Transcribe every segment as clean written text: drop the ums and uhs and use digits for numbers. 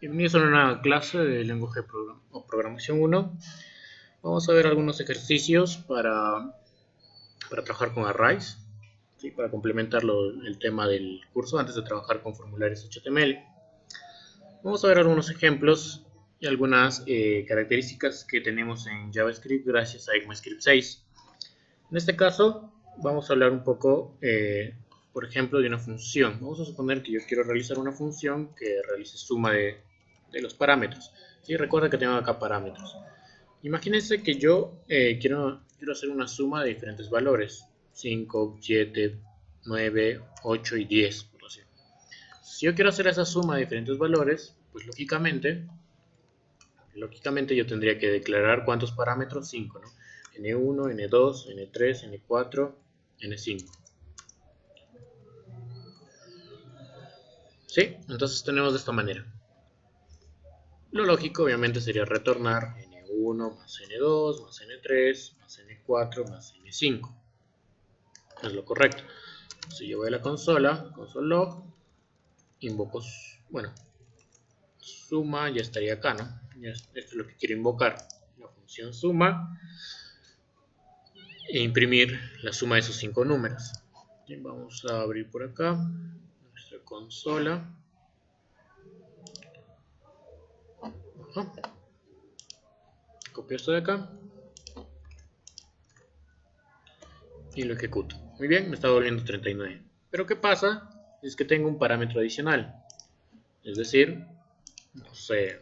Bienvenidos a una nueva clase de lenguaje o programación 1. Vamos a ver algunos ejercicios para trabajar con arrays, ¿sí? Para complementar el tema del curso antes de trabajar con formularios HTML. Vamos a ver algunos ejemplos y algunas características que tenemos en JavaScript gracias a ECMAScript 6. En este caso vamos a hablar un poco, por ejemplo, de una función. Vamos a suponer que yo quiero realizar una función que realice suma de los parámetros. ¿Sí? Recuerda que tengo acá parámetros. Imagínense que yo quiero hacer una suma de diferentes valores. 5, 7, 9, 8 y 10, por decir. Si yo quiero hacer esa suma de diferentes valores, pues lógicamente yo tendría que declarar cuántos parámetros, 5, ¿no? N1, N2, N3, N4, N5. ¿Sí? Entonces tenemos de esta manera. Lo lógico obviamente sería retornar N1 más N2 más N3 más N4 más N5. Es lo correcto. Si yo voy a la consola, console.log, invoco, bueno, suma, ya estaría acá, ¿no? Esto es lo que quiero invocar, la función suma, e imprimir la suma de esos 5 números. Bien, vamos a abrir por acá nuestra consola. Copio esto de acá y lo ejecuto. Muy bien, me está volviendo 39. Pero ¿qué pasa? Es que tengo un parámetro adicional. Es decir, no sé,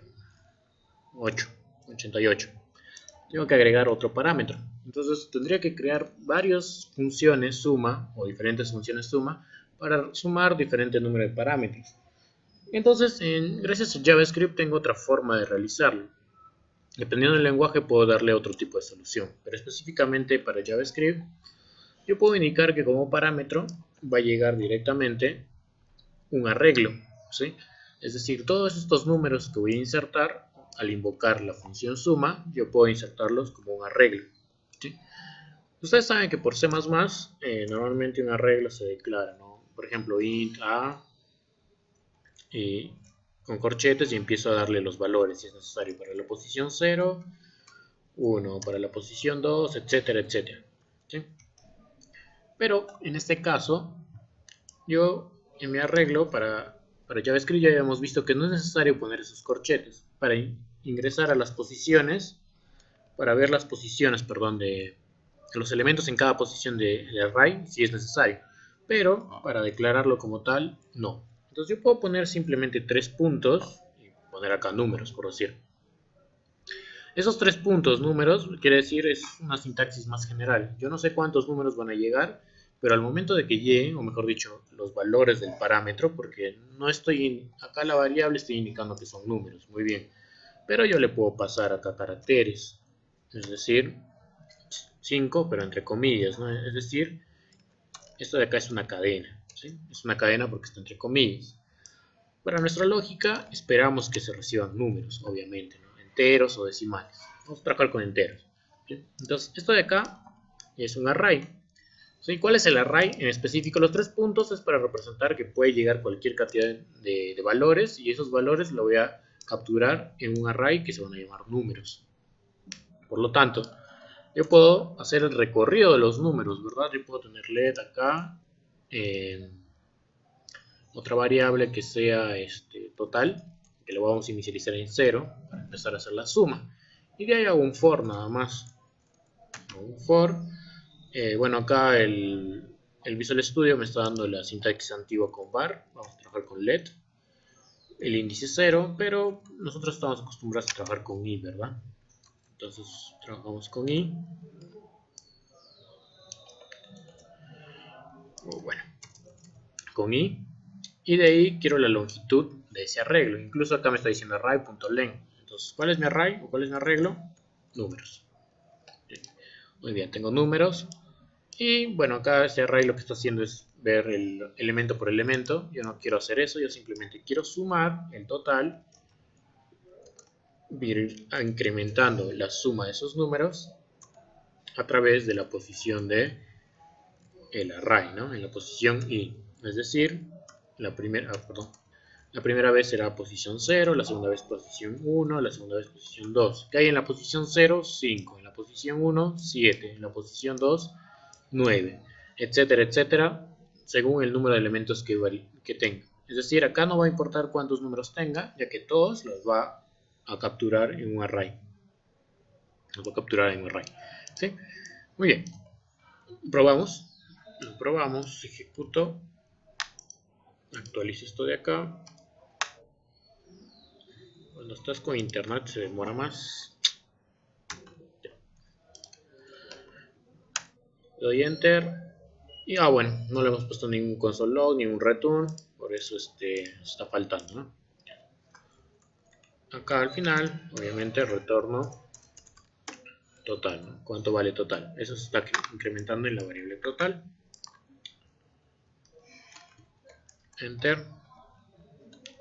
88. Tengo que agregar otro parámetro. Entonces tendría que crear varias funciones suma o diferentes funciones suma para sumar diferente número de parámetros. Entonces, gracias a JavaScript tengo otra forma de realizarlo. Dependiendo del lenguaje puedo darle otro tipo de solución, pero específicamente para JavaScript yo puedo indicar que como parámetro va a llegar directamente un arreglo, ¿sí? Es decir, todos estos números que voy a insertar al invocar la función suma, yo puedo insertarlos como un arreglo, ¿sí? Ustedes saben que por C++ normalmente un arreglo se declara, ¿no? Por ejemplo, int a y con corchetes y empiezo a darle los valores si es necesario para la posición 0, 1 para la posición 2, etcétera, etcétera, ¿sí? Pero en este caso, yo en mi arreglo para JavaScript ya habíamos visto que no es necesario poner esos corchetes para ingresar a las posiciones, para ver las posiciones, perdón, de los elementos en cada posición de array, si es necesario. Pero para declararlo como tal, no. Entonces yo puedo poner simplemente 3 puntos y poner acá números, por decir. Esos 3 puntos, números, quiere decir es una sintaxis más general. Yo no sé cuántos números van a llegar, pero al momento de que lleguen, o mejor dicho, los valores del parámetro, porque no estoy, acá la variable estoy indicando que son números, muy bien. Pero yo le puedo pasar acá caracteres, es decir, 5, pero entre comillas, ¿no? Es decir, esto de acá es una cadena, ¿sí? Es una cadena porque está entre comillas. Para nuestra lógica, esperamos que se reciban números, obviamente, ¿no? Enteros o decimales. Vamos a trabajar con enteros, ¿sí? Entonces, esto de acá es un array. ¿Sí? ¿Cuál es el array? En específico, los 3 puntos es para representar que puede llegar cualquier cantidad de valores y esos valores lo voy a capturar en un array que se van a llamar números. Por lo tanto, yo puedo hacer el recorrido de los números, ¿verdad? Yo puedo tener let acá, otra variable que sea total, que lo vamos a inicializar en 0 para empezar a hacer la suma. Y de ahí hago un for nada más. Un for. Bueno, acá el Visual Studio me está dando la sintaxis antigua con var. Vamos a trabajar con let. El índice 0, pero nosotros estamos acostumbrados a trabajar con i, ¿verdad? Entonces trabajamos con i. Bueno, con i. Y de ahí quiero la longitud de ese arreglo. Incluso acá me está diciendo array.len. Entonces, ¿cuál es mi array o cuál es mi arreglo? Números. Muy bien, tengo números. Y bueno, acá este array lo que está haciendo es ver el elemento por elemento. Yo no quiero hacer eso, yo simplemente quiero sumar el total, ir incrementando la suma de esos números a través de la posición de el array, ¿no? En la posición i. Es decir, la primera, La primera vez será posición 0, la segunda vez posición 1, la segunda vez posición 2. ¿Qué hay en la posición 0? 5. En la posición 1, 7. En la posición 2, 9. Etcétera, etcétera, según el número de elementos que tenga. Es decir, acá no va a importar cuántos números tenga, ya que todos los va a capturar en un array. Los va a capturar en un array. ¿Sí? Muy bien. Probamos. Lo probamos. Ejecuto. Actualizo esto de acá. Cuando estás con internet se demora más. Le doy enter. Y bueno, no le hemos puesto ningún console log, ni un return. Por eso está faltando, ¿no? Acá al final, obviamente, retorno total, ¿no? ¿Cuánto vale total? Eso se está incrementando en la variable total. Enter.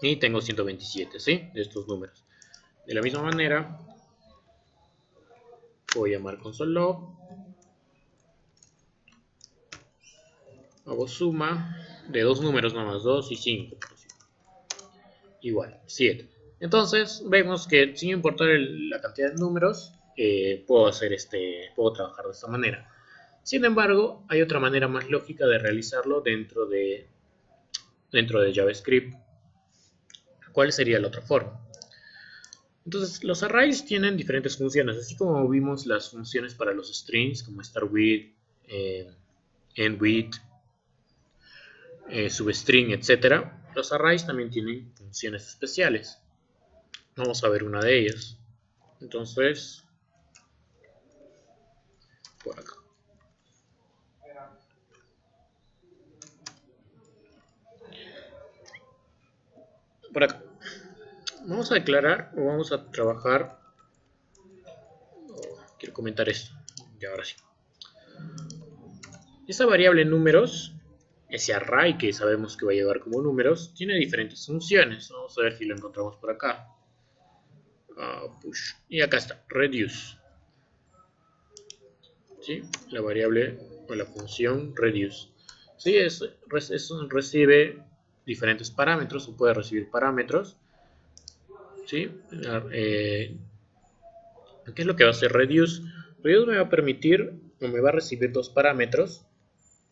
Y tengo 127, ¿sí? De estos números. De la misma manera, voy a llamar console log. Hago suma de dos números nada más, 2 y 5. Igual, 7. Entonces, vemos que sin importar la cantidad de números, puedo trabajar de esta manera. Sin embargo, hay otra manera más lógica de realizarlo dentro de JavaScript. ¿Cuál sería la otra forma? Entonces, los arrays tienen diferentes funciones, así como vimos las funciones para los strings, como start with, end with, substring, etc. Los arrays también tienen funciones especiales. Vamos a ver una de ellas. Entonces, por acá. Por acá. Vamos a declarar o vamos a trabajar. Quiero comentar esto. Ya ahora sí. Esta variable números, ese array que sabemos que va a llevar como números, tiene diferentes funciones. Vamos a ver si lo encontramos por acá. Push. Y acá está, reduce. ¿Sí? La variable o la función reduce. ¿Sí? Recibe diferentes parámetros o puede recibir parámetros. ¿Sí? ¿Qué es lo que va a hacer reduce? Reduce me va a permitir, o me va a recibir dos parámetros.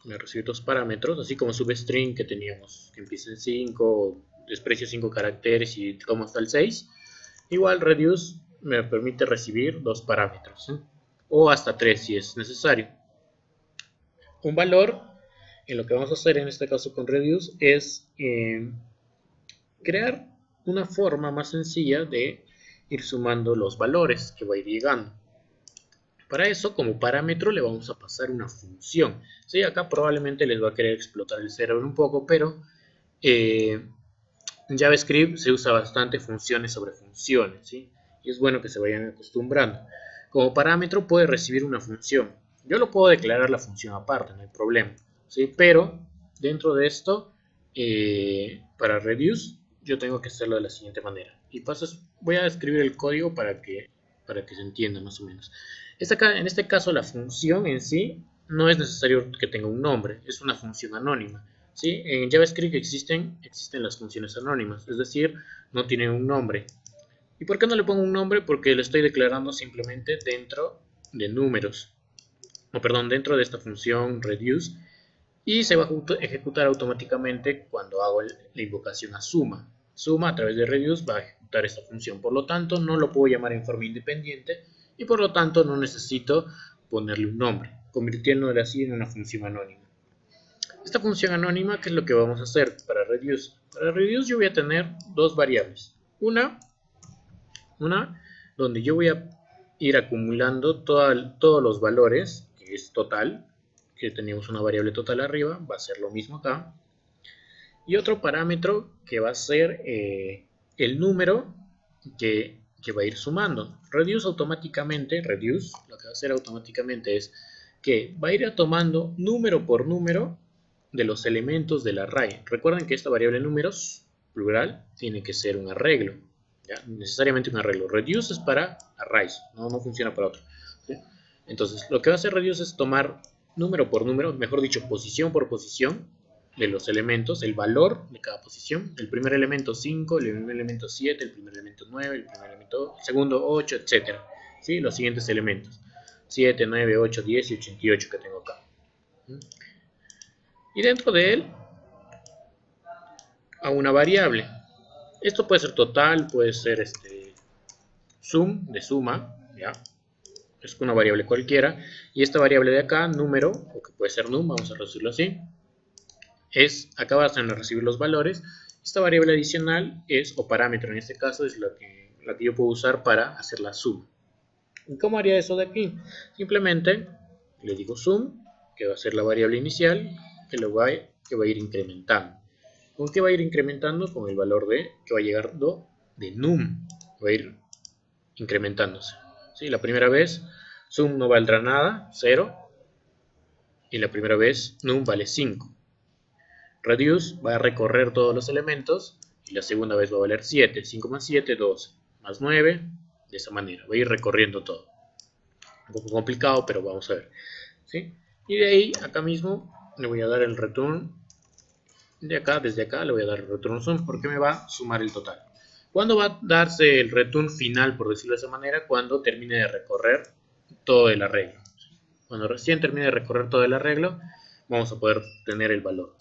Me recibe dos parámetros, así como substring que teníamos, que empieza en 5, desprecia 5 caracteres y toma hasta el 6. Igual reduce me permite recibir dos parámetros, ¿sí? O hasta 3 si es necesario. Un valor, en lo que vamos a hacer en este caso con reduce, es crear una forma más sencilla de ir sumando los valores que va a ir llegando. Para eso, como parámetro, le vamos a pasar una función. ¿Sí? Acá probablemente les va a querer explotar el cerebro un poco, pero en JavaScript se usa bastante funciones sobre funciones, ¿sí? Y es bueno que se vayan acostumbrando. Como parámetro puede recibir una función. Yo lo puedo declarar la función aparte, no hay problema, ¿sí? Pero dentro de esto, para reduce, yo tengo que hacerlo de la siguiente manera. Y voy a escribir el código para que se entienda más o menos. En este caso, la función en sí no es necesario que tenga un nombre, es una función anónima. ¿Sí? En JavaScript existen las funciones anónimas, es decir, no tienen un nombre. ¿Y por qué no le pongo un nombre? Porque lo estoy declarando simplemente dentro de números, dentro de esta función reduce, y se va a ejecutar automáticamente cuando hago la invocación a suma. Suma a través de reduce va a ejecutar esta función, por lo tanto no lo puedo llamar en forma independiente y por lo tanto no necesito ponerle un nombre, convirtiéndolo así en una función anónima. Esta función anónima, ¿qué es lo que vamos a hacer para reduce? Para reduce yo voy a tener dos variables. Una donde yo voy a ir acumulando todos los valores, que es total, que tenemos una variable total arriba, va a ser lo mismo acá. Y otro parámetro que va a ser el número que va a ir sumando. Reduce lo que va a hacer automáticamente es que va a ir tomando número por número de los elementos del array. Recuerden que esta variable números, plural, tiene que ser un arreglo. ¿Ya? Necesariamente un arreglo. Reduce es para arrays, no funciona para otro. ¿Sí? Entonces, lo que va a hacer reduce es tomar número por número, mejor dicho, posición por posición, de los elementos, el valor de cada posición. El primer elemento 5, el primer elemento 7, el primer elemento 9, el segundo 8, etc. ¿Sí? Los siguientes elementos. 7, 9, 8, 10 y 88 que tengo acá. Y dentro de él, a una variable. Esto puede ser total, puede ser sum, de suma, ¿ya? Es una variable cualquiera. Y esta variable de acá, número, o que puede ser num, vamos a reducirlo así, acá vas a recibir los valores. Esta variable adicional o parámetro en este caso, es la que yo puedo usar para hacer la suma. ¿Y cómo haría eso de aquí? Simplemente le digo sum, que va a ser la variable inicial, que va a ir incrementando. ¿Con qué va a ir incrementando? Con el valor que va llegando de num. Va a ir incrementándose. ¿Sí? La primera vez sum no valdrá nada, 0. Y la primera vez num vale 5. Reduce va a recorrer todos los elementos. Y la segunda vez va a valer 7. 5 más 7, 12. Más 9. De esa manera. Va a ir recorriendo todo. Un poco complicado, pero vamos a ver. ¿Sí? Y de ahí, acá mismo, le voy a dar el return. Desde acá le voy a dar el return sum porque me va a sumar el total. ¿Cuándo va a darse el return final, por decirlo de esa manera? Cuando termine de recorrer todo el arreglo. Cuando recién termine de recorrer todo el arreglo, vamos a poder tener el valor.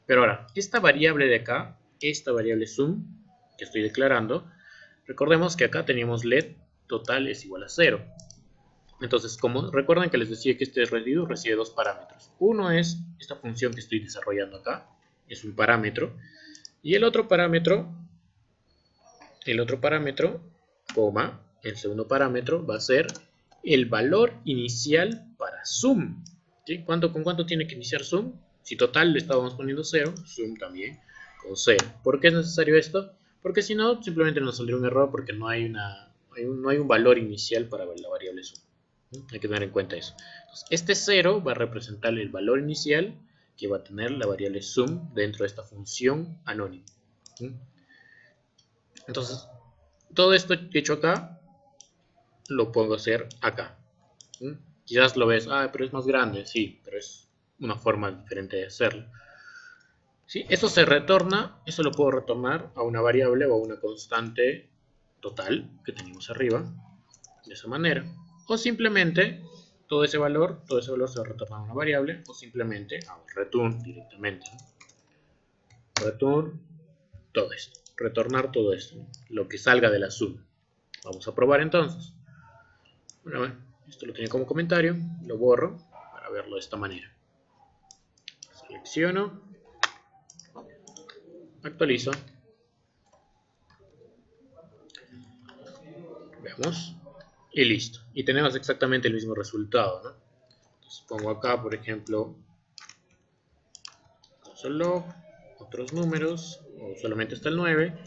Pero ahora, esta variable de acá, esta variable sum, que estoy declarando, recordemos que acá teníamos let total es igual a 0. Entonces, recuerden que les decía que este residue recibe dos parámetros. Uno es esta función que estoy desarrollando acá, es un parámetro, y el otro parámetro, coma, el segundo parámetro va a ser el valor inicial para sum. ¿Sí? ¿Con cuánto tiene que iniciar sum? Si total le estábamos poniendo 0, sum también con 0. ¿Por qué es necesario esto? Porque si no, simplemente nos saldría un error porque no hay un valor inicial para la variable sum. Hay que tener en cuenta eso. Entonces, este 0 va a representar el valor inicial que va a tener la variable sum dentro de esta función anónima. Entonces, todo esto que he hecho acá, lo puedo hacer acá. Quizás lo ves, pero es más grande, sí, pero es una forma diferente de hacerlo. ¿Sí? Esto se retorna, eso lo puedo retornar a una variable o a una constante total que tenemos arriba, de esa manera. O simplemente, todo ese valor se va a retornar a una variable, o simplemente a un return directamente. Return todo esto, retornar todo esto, lo que salga de la suma. Vamos a probar entonces. Bueno, esto lo tenía como comentario, lo borro para verlo de esta manera. Selecciono, actualizo, veamos y listo. Y tenemos exactamente el mismo resultado, ¿no? Entonces pongo acá, por ejemplo, solo otros números, o solamente hasta el 9.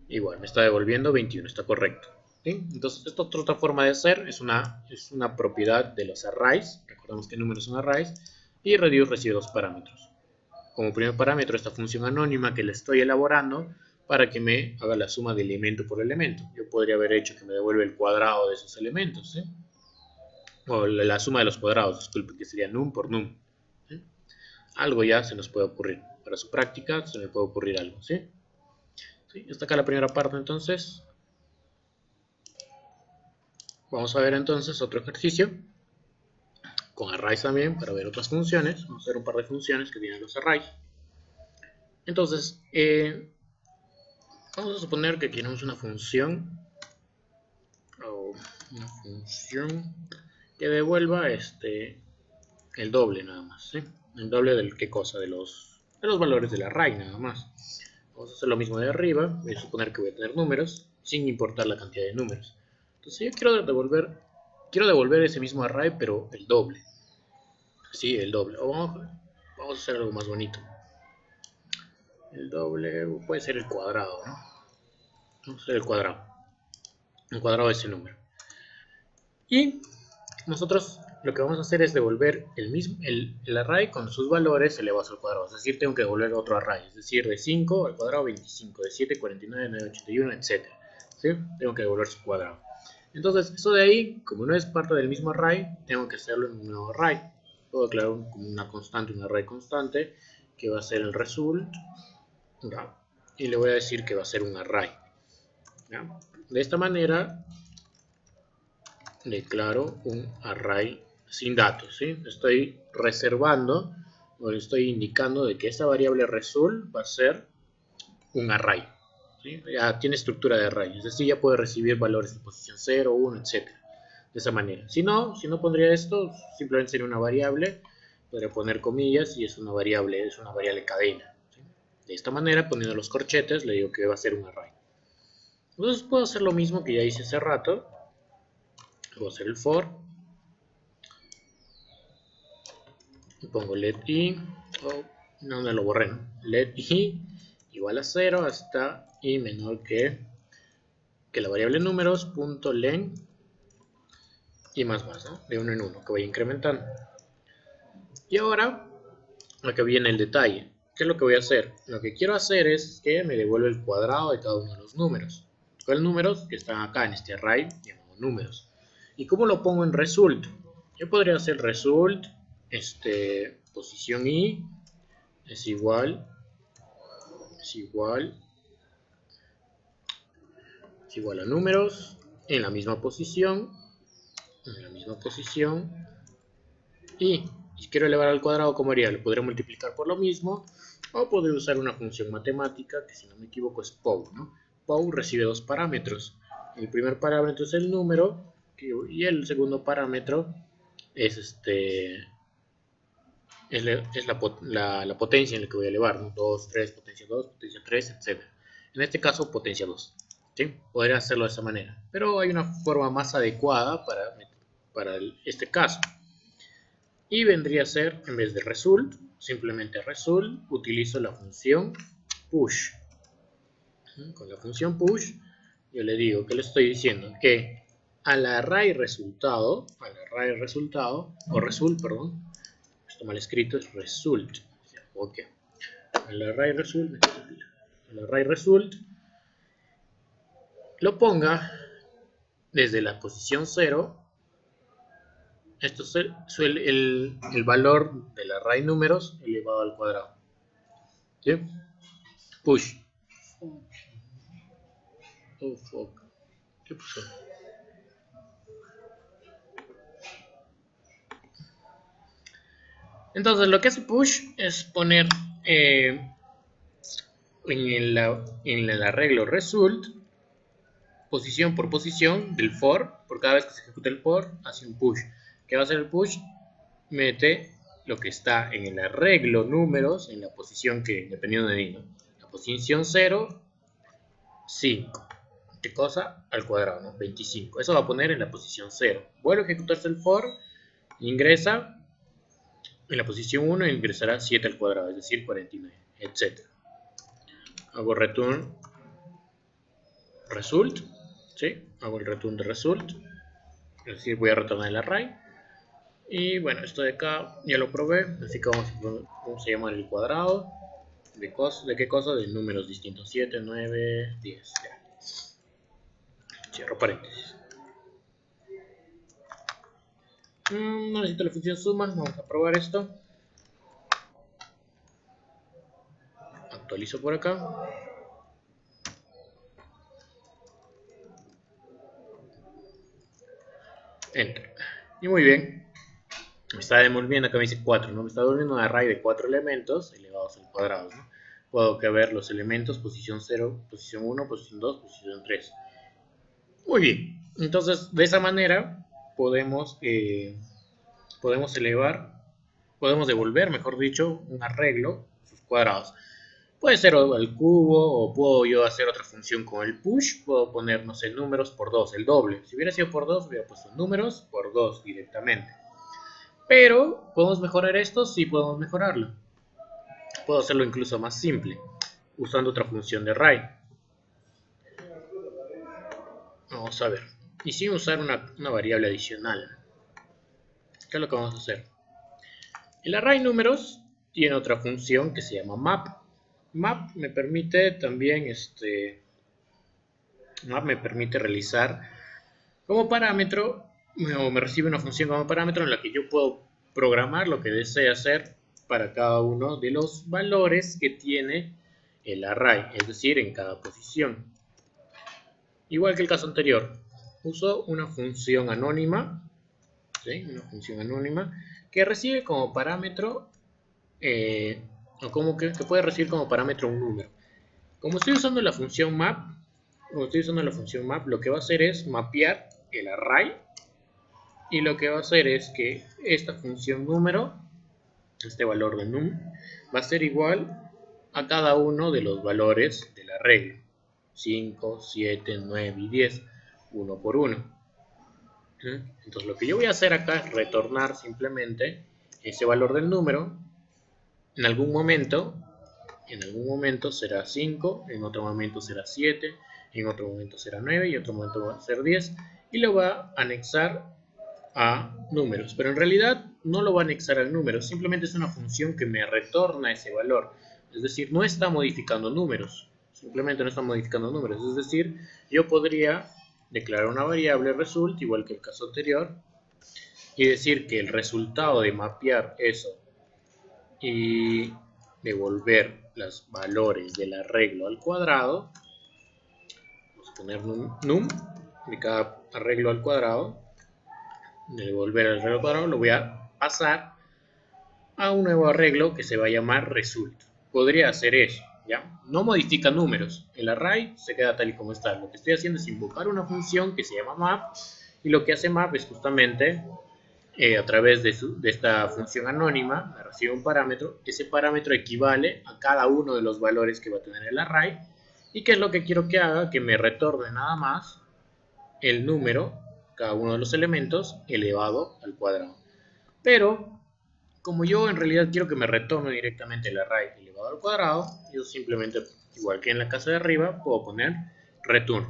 Igual, me está devolviendo 21, está correcto. ¿Sí? Entonces, esta otra forma de hacer es una propiedad de los arrays. Recordemos que números son arrays. Y reduce recibe dos parámetros. Como primer parámetro, esta función anónima que le estoy elaborando para que me haga la suma de elemento por elemento. Yo podría haber hecho que me devuelva el cuadrado de esos elementos, ¿sí? O la suma de los cuadrados, disculpe, que sería num por num. ¿Sí? Algo ya se nos puede ocurrir. Para su práctica se me puede ocurrir algo, ¿sí? ¿Sí? Hasta acá la primera parte, entonces. Vamos a ver entonces otro ejercicio con arrays también para ver otras funciones. Vamos a hacer un par de funciones que tienen los arrays. Entonces, vamos a suponer que tenemos una función que devuelva el doble nada más, ¿sí? El doble del qué cosa, de los valores del array nada más. Vamos a hacer lo mismo de arriba. Voy a suponer que voy a tener números sin importar la cantidad de números. Entonces yo quiero devolver ese mismo array, pero el doble. Sí, el doble. O vamos a hacer algo más bonito. El doble puede ser el cuadrado, ¿no? Vamos a hacer el cuadrado. El cuadrado de ese número. Y nosotros lo que vamos a hacer es devolver el array con sus valores elevados al cuadrado. Es decir, tengo que devolver otro array. Es decir, de 5 al cuadrado 25, de 7 49, 9 81, etc. ¿Sí? Tengo que devolver su cuadrado. Entonces, eso de ahí, como no es parte del mismo array, tengo que hacerlo en un nuevo array. puedo declarar una constante, un array constante, que va a ser el result, ¿ya? Y le voy a decir que va a ser un array, ¿ya? De esta manera declaro un array sin datos, ¿sí? Estoy reservando o le estoy indicando de que esta variable result va a ser un array, ¿sí? Ya tiene estructura de array, es decir, ya puede recibir valores de posición 0, 1, etc. De esa manera. Si no pondría esto, simplemente sería una variable, podría poner comillas y es una variable cadena, ¿sí? De esta manera, poniendo los corchetes, le digo que va a ser un array. Entonces puedo hacer lo mismo que ya hice hace rato. Voy a hacer el for. Y pongo let i, no me lo borré, ¿no? Let i igual a 0 hasta i menor que la variable números punto len y más, ¿no? De uno en uno, que vaya incrementando. Y ahora, acá viene el detalle. ¿Qué es lo que voy a hacer? Lo que quiero hacer es que me devuelva el cuadrado de cada uno de los números. ¿Cuáles números? Que están acá en este array llamado números. ¿Y cómo lo pongo en result? Yo podría hacer result, posición i es igual a números en la misma posición, y si quiero elevar al cuadrado, ¿cómo haría? Lo podría multiplicar por lo mismo, o podría usar una función matemática que, si no me equivoco, es POW, ¿no? POW recibe dos parámetros. El primer parámetro es el número y el segundo parámetro es la potencia en la que voy a elevar, ¿no? 2, 3, potencia 2, potencia 3, etc. En este caso, potencia 2. ¿Sí? Podría hacerlo de esa manera, pero hay una forma más adecuada para este caso. Y vendría a ser, en vez de result, simplemente result, utilizo la función push. Con la función push, yo le digo, que le estoy diciendo que al array resultado, o result, perdón, esto mal escrito es result, ok, al array result, lo ponga desde la posición 0. Esto es el valor del array números elevado al cuadrado. ¿Sí? Push. Oh, fuck. ¿Qué pasó? Entonces lo que hace push es poner en el arreglo result, posición por posición del for, por cada vez que se ejecuta el for, hace un push. ¿Qué va a hacer el push? Mete lo que está en el arreglo números en la posición que, dependiendo de mí, ¿no? La posición 0, 5. ¿Qué cosa? Al cuadrado, ¿no? 25. Eso va a poner en la posición 0. Vuelve a ejecutarse el for, ingresa en la posición 1 ingresará 7 al cuadrado, es decir, 49, etc. Hago return result, ¿sí? Hago el return de result, es decir, voy a retornar el array. Y bueno, esto de acá ya lo probé, así que vamos a llamar el cuadrado. ¿De qué cosa? De números distintos, 7, 9, 10. Ya. Cierro paréntesis. No necesito la función suma, vamos a probar esto. Actualizo por acá. Enter. Y muy bien. Me está devolviendo, acá me dice 4, ¿no? Me está devolviendo un array de 4 elementos elevados al cuadrado, ¿no? Puedo ver los elementos, posición 0, posición 1, posición 2, posición 3. Muy bien. Entonces, de esa manera podemos devolver, mejor dicho, un arreglo, sus cuadrados. Puede ser al cubo, o puedo yo hacer otra función con el push. Puedo poner, no sé, números por 2, el doble. Si hubiera sido por 2, hubiera puesto números por 2 directamente. Pero, ¿podemos mejorar esto? Sí, podemos mejorarlo. Puedo hacerlo incluso más simple, usando otra función de array. Vamos a ver. Y sin usar una variable adicional. ¿Qué es lo que vamos a hacer? El array números tiene otra función que se llama map. Map me permite también realizar como parámetro, o me recibe una función como parámetro en la que yo puedo programar lo que desea hacer para cada uno de los valores que tiene el array, es decir, en cada posición. Igual que el caso anterior, uso una función anónima, ¿sí? Una función anónima que recibe como parámetro, o como que puede recibir como parámetro un número. Como estoy usando la función map, lo que va a hacer es mapear el array, y lo que va a hacer es que esta función número, este valor de num, va a ser igual a cada uno de los valores de la regla: 5, 7, 9 y 10, uno por uno. Entonces lo que yo voy a hacer acá es retornar simplemente ese valor del número. En algún momento será 5, en otro momento será 7, en otro momento será 9 y en otro momento va a ser 10, y lo va a anexar a números, pero en realidad no lo va a anexar al número, simplemente es una función que me retorna ese valor, es decir, no está modificando números, simplemente no está modificando números, es decir, yo podría declarar una variable result, igual que el caso anterior, y decir que el resultado de mapear eso y devolver los valores del arreglo al cuadrado, vamos a poner num de cada arreglo al cuadrado, de devolver el arreglo al cuadrado, lo voy a pasar a un nuevo arreglo que se va a llamar result. Podría hacer eso, ¿ya? No modifica números, el array se queda tal y como está. Lo que estoy haciendo es invocar una función que se llama map, y lo que hace map es justamente a través de esta función anónima, me recibe un parámetro, ese parámetro equivale a cada uno de los valores que va a tener el array, y ¿qué es lo que quiero que haga? Que me retorne nada más el número, cada uno de los elementos, elevado al cuadrado. Pero, como yo en realidad quiero que me retorne directamente el array elevado al cuadrado, yo simplemente, igual que en la casa de arriba, puedo poner return,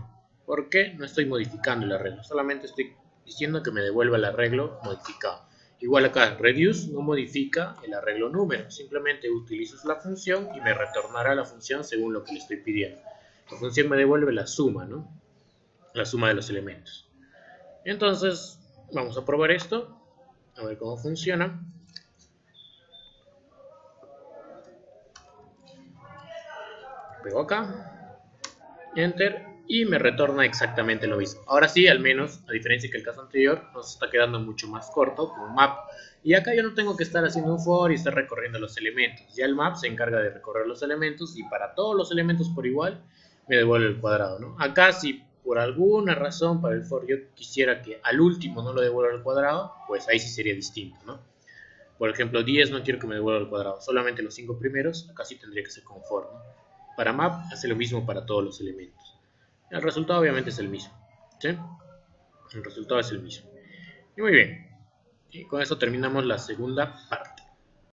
porque no estoy modificando el arreglo, solamente estoy diciendo que me devuelva el arreglo modificado. Igual acá, reduce no modifica el arreglo número, simplemente utilizo la función y me retornará la función según lo que le estoy pidiendo. La función me devuelve la suma, ¿no? La suma de los elementos. Entonces, vamos a probar esto, a ver cómo funciona. Pego acá, enter, y me retorna exactamente lo mismo. Ahora sí, al menos, a diferencia que el caso anterior, nos está quedando mucho más corto como map. Y acá yo no tengo que estar haciendo un for y estar recorriendo los elementos. Ya el map se encarga de recorrer los elementos, y para todos los elementos por igual me devuelve el cuadrado, ¿no? Acá si por alguna razón para el for yo quisiera que al último no lo devuelva el cuadrado, pues ahí sí sería distinto, ¿no? Por ejemplo, 10 no quiero que me devuelva el cuadrado, solamente los 5 primeros, acá sí tendría que ser con for, ¿no? Para map hace lo mismo para todos los elementos. El resultado obviamente es el mismo, ¿sí? El resultado es el mismo. Y muy bien. Y con esto terminamos la segunda parte.